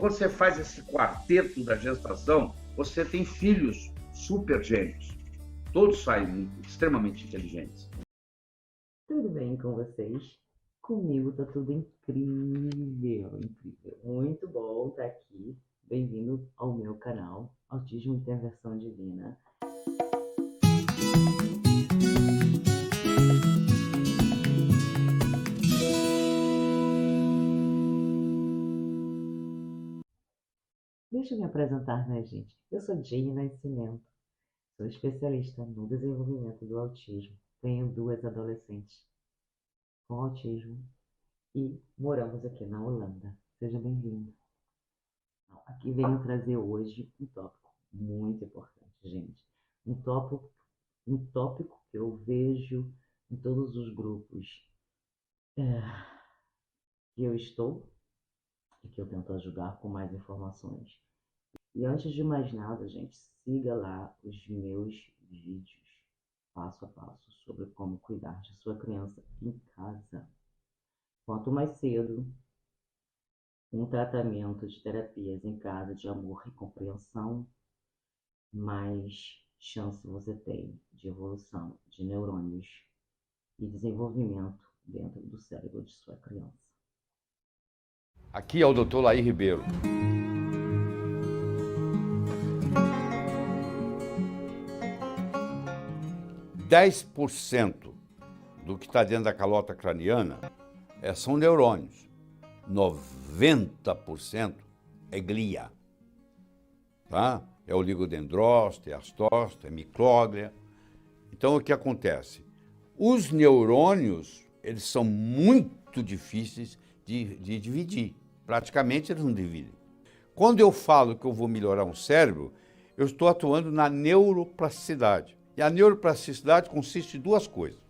Quando você faz esse quarteto da gestação, você tem filhos super gênios. Todos saem extremamente inteligentes. Tudo bem com vocês? Comigo tá tudo incrível, incrível. Muito bom estar aqui. Bem-vindo ao meu canal, Autismo Intervenção Divina. Deixa eu me apresentar, né, gente? Eu sou Jane Nascimento, sou especialista no desenvolvimento do autismo. Tenho 2 adolescentes com autismo e moramos aqui na Holanda. Seja bem-vindo. Aqui venho trazer hoje um tópico muito importante, gente. Um tópico que eu vejo em todos os grupos que eu estou e que eu tento ajudar com mais informações. E antes de mais nada, gente, siga lá os meus vídeos passo a passo sobre como cuidar de sua criança em casa. Quanto mais cedo um tratamento de terapias em casa de amor e compreensão, mais chance você tem de evolução de neurônios e desenvolvimento dentro do cérebro de sua criança. Aqui é o Dr. Laí Ribeiro. %10% do que está dentro da calota craniana são neurônios. 90% é glia. Tá? É oligodendrócito, é astócito, é micróglia. Então, o que acontece? Os neurônios, eles são muito difíceis de dividir. Praticamente, eles não dividem. Quando eu falo que eu vou melhorar um cérebro, eu estou atuando na neuroplasticidade. E a neuroplasticidade consiste em 2 coisas.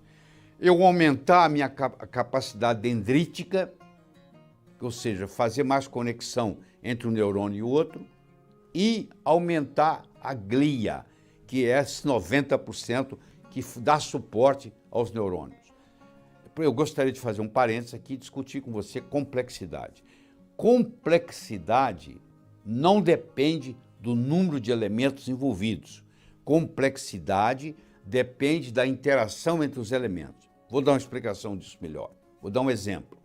Eu aumentar a minha capacidade dendrítica, ou seja, fazer mais conexão entre um neurônio e o outro, e aumentar a glia, que é esse 90% que dá suporte aos neurônios. Eu gostaria de fazer um parênteses aqui e discutir com você complexidade. Complexidade não depende do número de elementos envolvidos. Complexidade depende da interação entre os elementos. Vou dar uma explicação disso melhor. Vou dar um exemplo.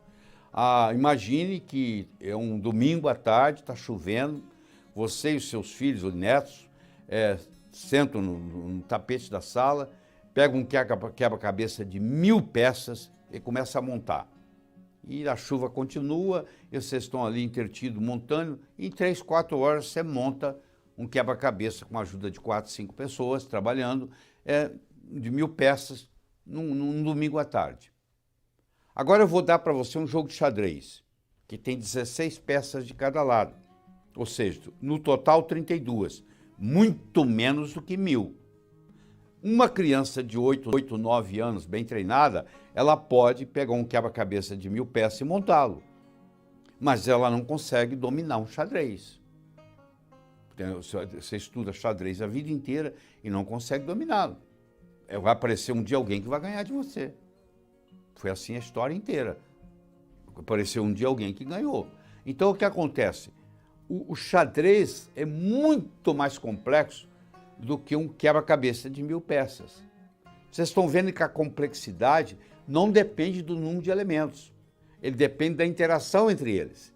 Imagine que é um domingo à tarde, está chovendo, você e os seus filhos ou netos sentam no tapete da sala, pegam um quebra-cabeça de 1000 peças e começam a montar. E a chuva continua, e vocês estão ali entretidos montando, e em 3, 4 horas você monta um quebra-cabeça com a ajuda de 4, 5 pessoas trabalhando, de 1000 peças num domingo à tarde. Agora eu vou dar para você um jogo de xadrez, que tem 16 peças de cada lado, ou seja, no total 32, muito menos do que 1000. Uma criança de 8, 9 anos, bem treinada, ela pode pegar um quebra-cabeça de 1000 peças e montá-lo, mas ela não consegue dominar um xadrez. Você estuda xadrez a vida inteira e não consegue dominá-lo. Vai aparecer um dia alguém que vai ganhar de você. Foi assim a história inteira. Apareceu um dia alguém que ganhou. Então, o que acontece? O xadrez é muito mais complexo do que um quebra-cabeça de 1000 peças. Vocês estão vendo que a complexidade não depende do número de elementos. Ele depende da interação entre eles.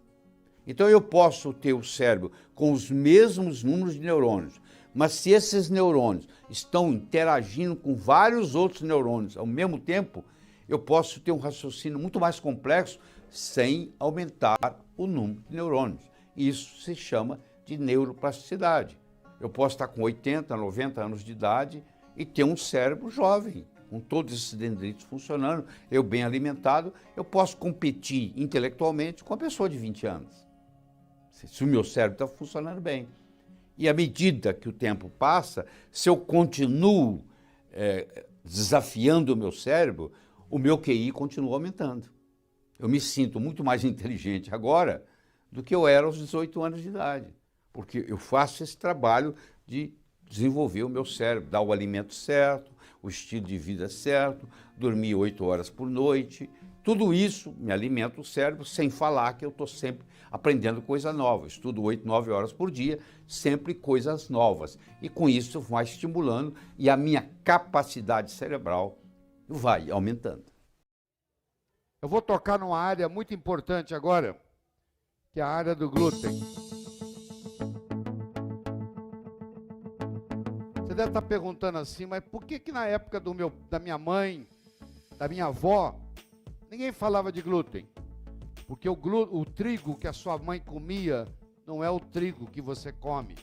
Então, eu posso ter o cérebro com os mesmos números de neurônios, mas se esses neurônios estão interagindo com vários outros neurônios ao mesmo tempo, eu posso ter um raciocínio muito mais complexo sem aumentar o número de neurônios. Isso se chama de neuroplasticidade. Eu posso estar com 80, 90 anos de idade e ter um cérebro jovem, com todos esses dendritos funcionando, eu bem alimentado, eu posso competir intelectualmente com uma pessoa de 20 anos. Se o meu cérebro está funcionando bem. E à medida que o tempo passa, se eu continuo desafiando o meu cérebro, o meu QI continua aumentando. Eu me sinto muito mais inteligente agora do que eu era aos 18 anos de idade, porque eu faço esse trabalho de desenvolver o meu cérebro, dar o alimento certo, o estilo de vida certo, dormir 8 horas por noite Tudo isso me alimenta o cérebro, sem falar que eu estou sempre aprendendo coisa nova. Estudo 8, 9 horas por dia, sempre coisas novas. E com isso vai estimulando e a minha capacidade cerebral vai aumentando. Eu vou tocar numa área muito importante agora, que é a área do glúten. Você deve estar perguntando assim, mas por que na época da minha mãe, da minha avó, ninguém falava de glúten? Porque o trigo que a sua mãe comia não é o trigo que você come.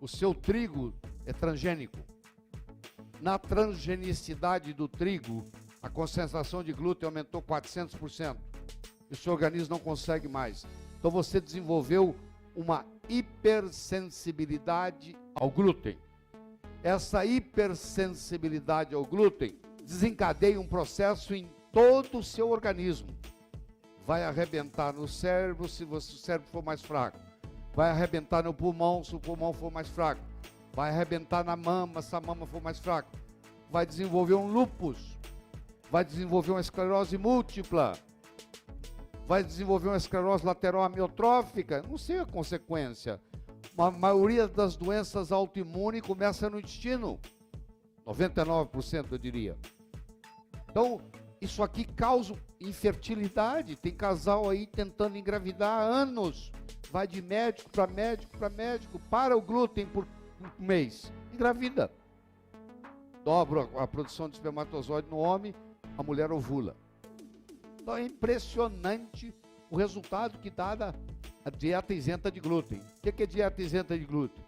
O seu trigo é transgênico. Na transgenicidade do trigo, a concentração de glúten aumentou 400%. E o seu organismo não consegue mais. Então você desenvolveu uma hipersensibilidade ao glúten. Essa hipersensibilidade ao glúten desencadeia um processo em todo o seu organismo. Vai arrebentar no cérebro se o cérebro for mais fraco. Vai arrebentar no pulmão se o pulmão for mais fraco. Vai arrebentar na mama se a mama for mais fraca. Vai desenvolver um lúpus. Vai desenvolver uma esclerose múltipla. Vai desenvolver uma esclerose lateral amiotrófica. Não sei a consequência. A maioria das doenças autoimunes começa no intestino. 99% eu diria. Então, isso aqui causa infertilidade. Tem casal aí tentando engravidar há anos. Vai de médico para médico para médico. Para o glúten por um mês. Engravida. Dobra a produção de espermatozoide no homem, a mulher ovula. Então é impressionante o resultado que dá a dieta isenta de glúten. O que é dieta isenta de glúten?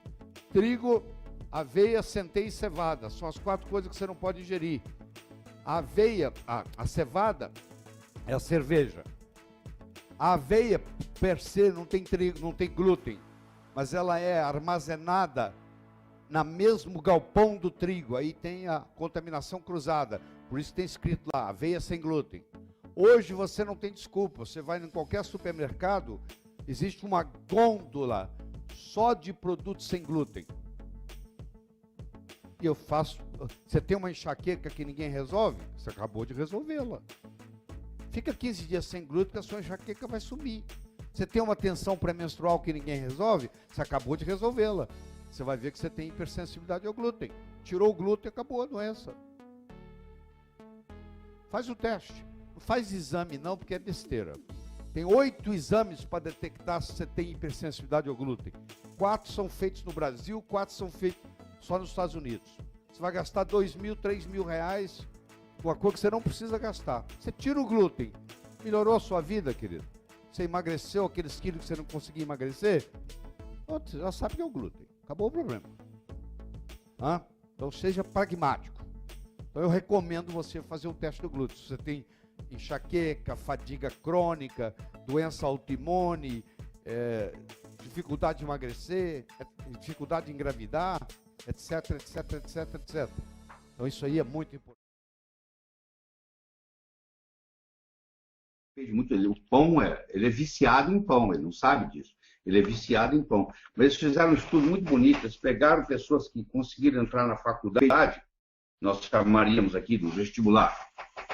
Trigo, aveia, centeio e cevada. São as 4 coisas que você não pode ingerir. A aveia, a cevada é a cerveja. A aveia, per se, não tem trigo, não tem glúten, mas ela é armazenada no mesmo galpão do trigo. Aí tem a contaminação cruzada. Por isso tem escrito lá, aveia sem glúten. Hoje você não tem desculpa. Você vai em qualquer supermercado, existe uma gôndola só de produtos sem glúten. E eu faço... Você tem uma enxaqueca que ninguém resolve? Você acabou de resolvê-la. Fica 15 dias sem glúten que a sua enxaqueca vai sumir. Você tem uma tensão pré-menstrual que ninguém resolve? Você acabou de resolvê-la. Você vai ver que você tem hipersensibilidade ao glúten. Tirou o glúten, acabou a doença. Faz o teste. Não faz exame não, porque é besteira. Tem 8 exames para detectar se você tem hipersensibilidade ao glúten. 4 são feitos no Brasil, 4 são feitos só nos Estados Unidos. Você vai gastar R$2.000, R$3.000 com uma coisa que você não precisa gastar. Você tira o glúten. Melhorou a sua vida, querido? Você emagreceu aqueles quilos que você não conseguia emagrecer? Você já sabe que é o glúten. Acabou o problema. Então seja pragmático. Então eu recomendo você fazer o teste do glúten. Se você tem enxaqueca, fadiga crônica, doença autoimune, dificuldade de emagrecer, dificuldade de engravidar, etc, etc, etc, etc. Então isso aí é muito importante. O pão ele é viciado em pão, ele não sabe disso. Ele é viciado em pão. Mas eles fizeram um estudo muito bonito, eles pegaram pessoas que conseguiram entrar na faculdade, nós chamaríamos aqui do vestibular,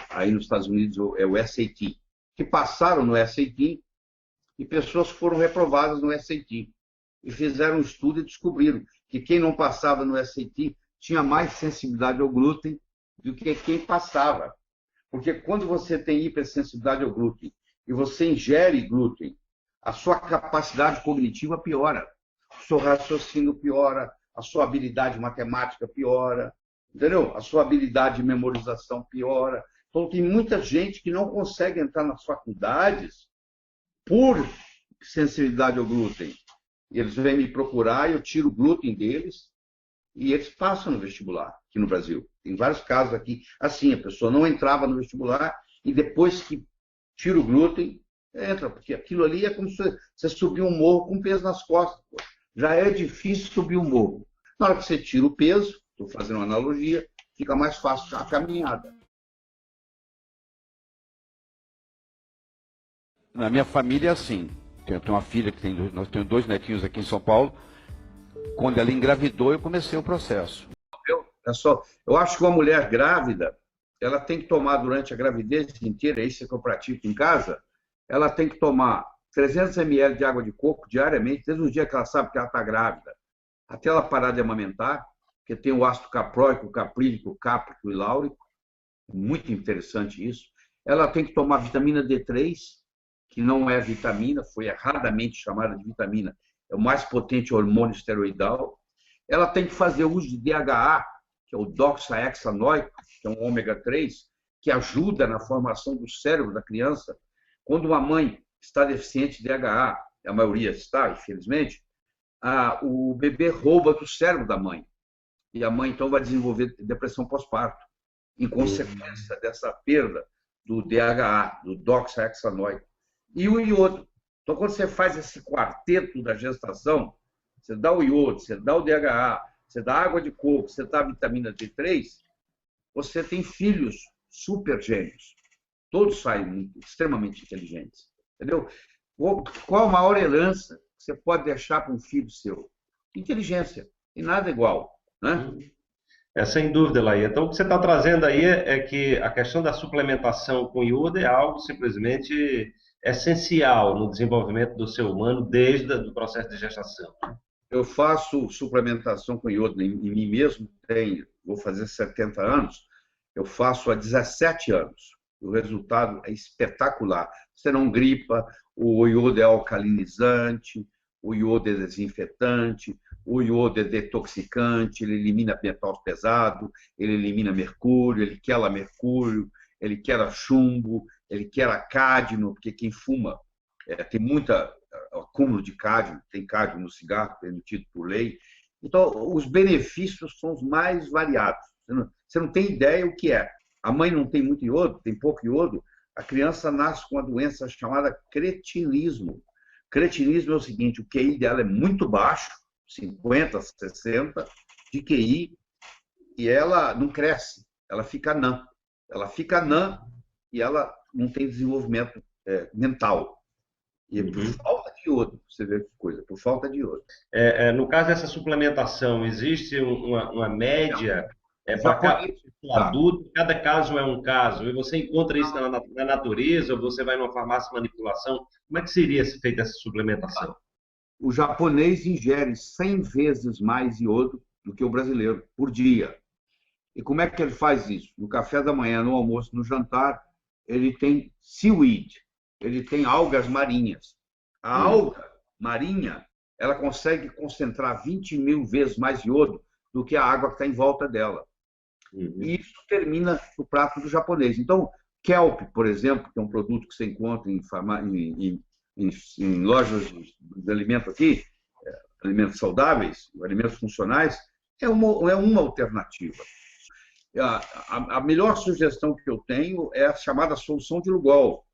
aí nos Estados Unidos é o SAT, que passaram no SAT e pessoas foram reprovadas no SAT. E fizeram um estudo e descobriram que quem não passava no SAT tinha mais sensibilidade ao glúten do que quem passava. Porque quando você tem hipersensibilidade ao glúten e você ingere glúten, a sua capacidade cognitiva piora, o seu raciocínio piora, a sua habilidade matemática piora, entendeu? A sua habilidade de memorização piora. Então tem muita gente que não consegue entrar nas faculdades por sensibilidade ao glúten. Eles vêm me procurar, eu tiro o glúten deles e eles passam no vestibular aqui no Brasil. Tem vários casos aqui. Assim, a pessoa não entrava no vestibular e depois que tira o glúten, entra. Porque aquilo ali é como se você subir um morro com peso nas costas. Pô. Já é difícil subir um morro. Na hora que você tira o peso, estou fazendo uma analogia, fica mais fácil a caminhada. Na minha família é assim. Eu tenho uma filha que nós temos 2 netinhos aqui em São Paulo. Quando ela engravidou, eu comecei o processo. Eu acho que uma mulher grávida, ela tem que tomar durante a gravidez inteira, isso é que eu pratico em casa, ela tem que tomar 300 ml de água de coco diariamente, desde o dia que ela sabe que ela está grávida, até ela parar de amamentar, porque tem o ácido capróico, caprílico, cáprico e láurico, muito interessante isso. Ela tem que tomar vitamina D3, que não é vitamina, foi erradamente chamada de vitamina, é o mais potente hormônio esteroidal. Ela tem que fazer uso de DHA, que é o doxahexanoico, que é um ômega 3, que ajuda na formação do cérebro da criança. Quando uma mãe está deficiente de DHA, a maioria está, infelizmente, o bebê rouba do cérebro da mãe. E a mãe, então, vai desenvolver depressão pós-parto, em consequência dessa perda do DHA, do doxahexanoico. E o iodo. Então, quando você faz esse quarteto da gestação, você dá o iodo, você dá o DHA, você dá água de coco, você dá a vitamina D3, você tem filhos super gênios. Todos saem extremamente inteligentes. Entendeu? Qual a maior herança que você pode deixar para um filho seu? Inteligência. E nada igual. Né? Sem dúvida, Laí. Então, o que você está trazendo aí é que a questão da suplementação com iodo é algo simplesmente essencial no desenvolvimento do ser humano desde o processo de gestação. Eu faço suplementação com iodo em mim mesmo, vou fazer 70 anos, eu faço há 17 anos. O resultado é espetacular. Você não gripa, o iodo é alcalinizante, o iodo é desinfetante, o iodo é detoxicante, ele elimina metal pesado, ele elimina mercúrio, ele quela mercúrio, ele quela chumbo, ele quela cádmio, porque quem fuma tem muito acúmulo de cádmio, tem cádmio no cigarro, permitido por lei. Então, os benefícios são os mais variados. Você não tem ideia o que é. A mãe não tem muito iodo, tem pouco iodo, a criança nasce com uma doença chamada cretinismo. Cretinismo é o seguinte, o QI dela é muito baixo, 50, 60 de QI, e ela não cresce, ela fica anã. Ela fica anã e ela não tem desenvolvimento mental. E é por falta de iodo, você vê que coisa, por falta de iodo. No caso dessa suplementação, existe uma média para cada adulto? Cada caso é um caso, e você encontra isso na natureza, ou você vai numa farmácia de manipulação? Como é que seria feita essa suplementação? O japonês ingere 100 vezes mais iodo do que o brasileiro, por dia. E como é que ele faz isso? No café da manhã, no almoço, no jantar, ele tem seaweed, ele tem algas marinhas. A alga marinha, ela consegue concentrar 20 mil vezes mais iodo do que a água que está em volta dela. E isso termina no prato do japonês. Então, kelp, por exemplo, que é um produto que você encontra em lojas de alimento aqui, alimentos saudáveis, alimentos funcionais, é uma alternativa. A melhor sugestão que eu tenho é a chamada solução de Lugol.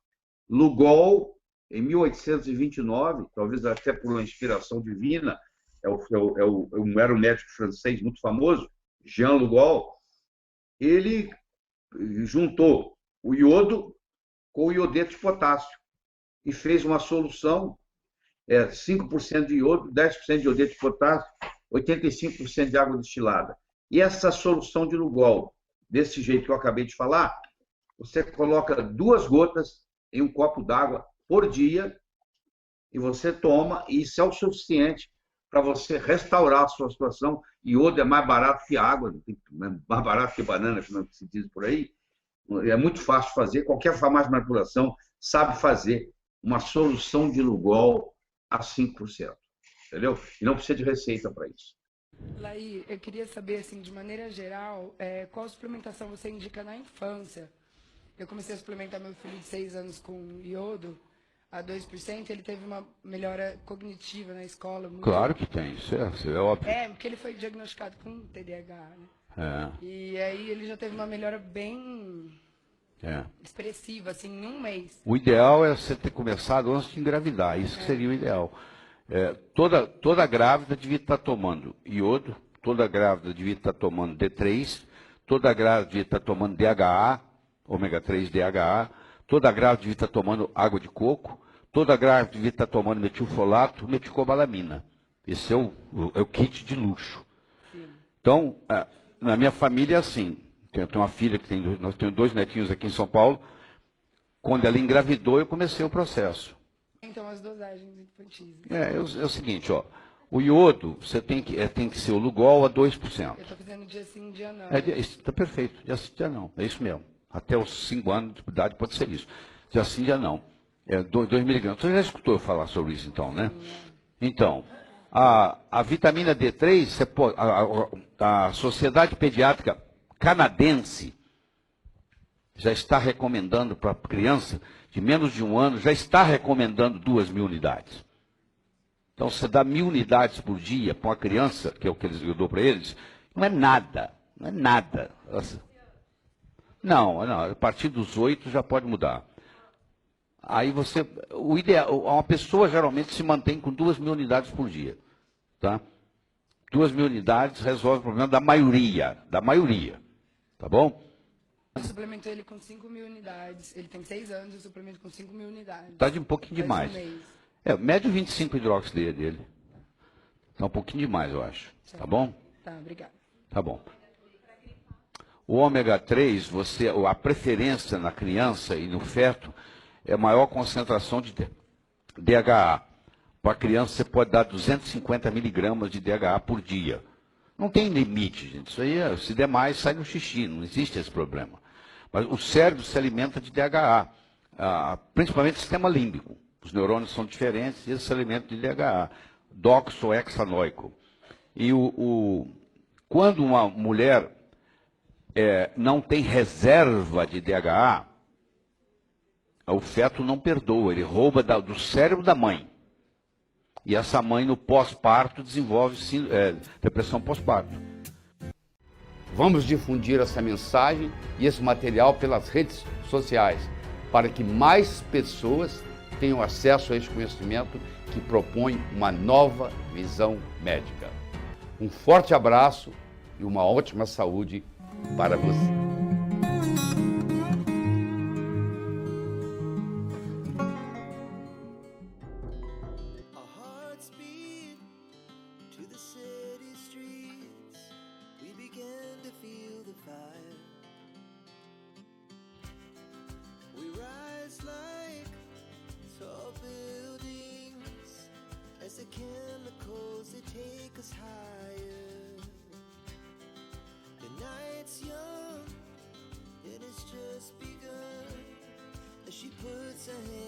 Lugol, em 1829, talvez até por uma inspiração divina, era um médico francês muito famoso, Jean Lugol, ele juntou o iodo com o iodeto de potássio e fez uma solução, 5% de iodo, 10% de iodeto de potássio, 85% de água destilada. E essa solução de Lugol, desse jeito que eu acabei de falar, você coloca 2 gotas em um copo d'água por dia e você toma, e isso é o suficiente para você restaurar a sua situação. Iodo é mais barato que água, mais barato que banana, como se diz por aí. É muito fácil fazer, qualquer farmácia de manipulação sabe fazer uma solução de Lugol a 5%. Entendeu? E não precisa de receita para isso. Laí, eu queria saber, assim, de maneira geral, qual suplementação você indica na infância? Eu comecei a suplementar meu filho de 6 anos com iodo a 2%, ele teve uma melhora cognitiva na escola. Claro que tem, isso é óbvio. Porque ele foi diagnosticado com TDAH, né? E aí ele já teve uma melhora bem expressiva, assim, em 1 mês. O ideal é você ter começado antes de engravidar, isso que seria o ideal. Toda grávida devia estar tomando iodo, toda grávida devia estar tomando D3, toda grávida devia estar tomando DHA, ômega 3 DHA, toda grávida devia estar tomando água de coco, toda grávida devia estar tomando metilfolato, meticobalamina. Esse é o kit de luxo. Sim. Então, na minha família é assim, tenho uma filha que nós temos 2 netinhos aqui em São Paulo. Quando ela engravidou, eu comecei o processo. Então, as dosagens infantis. É o seguinte, ó. O iodo, você tem que ser o Lugol a 2%. Eu estou fazendo dia sim, dia não. Está perfeito, dia sim, dia não. É isso mesmo. Até os 5 anos de idade pode ser isso. Dia sim, dia não. 2 miligramas. Você já escutou eu falar sobre isso, então, né? Então, a vitamina D3, você pode, a Sociedade Pediátrica Canadense já está recomendando para criança de menos de 1 ano, já está recomendando 2.000 unidades. Então, você dá 1.000 unidades por dia para uma criança, que é o que eu dou para eles, não é nada. Não é nada. Não, a partir dos 8 já pode mudar. Aí o ideal, uma pessoa geralmente se mantém com 2.000 unidades por dia. Tá? 2.000 unidades resolve o problema da maioria. Tá bom? Eu suplemento ele com 5.000 unidades. Ele tem 6 anos, eu suplemento com 5.000 unidades. Está de um pouquinho demais. Um mês. Mede o 25 hidroxideia dele. Está um pouquinho demais, eu acho. Tá bom? Tá, obrigada. Tá bom. O ômega 3, a preferência na criança e no feto é maior concentração de DHA. Para a criança, você pode dar 250 miligramas de DHA por dia. Não tem limite, gente. Isso aí, se der mais, sai no xixi. Não existe esse problema. Mas o cérebro se alimenta de DHA, principalmente o sistema límbico. Os neurônios são diferentes e eles se alimentam de DHA, doxohexanoico. E quando uma mulher não tem reserva de DHA, o feto não perdoa, ele rouba do cérebro da mãe. E essa mãe, no pós-parto, desenvolve depressão pós-parto. Vamos difundir essa mensagem e esse material pelas redes sociais, para que mais pessoas tenham acesso a esse conhecimento que propõe uma nova visão médica. Um forte abraço e uma ótima saúde para você. She puts her hand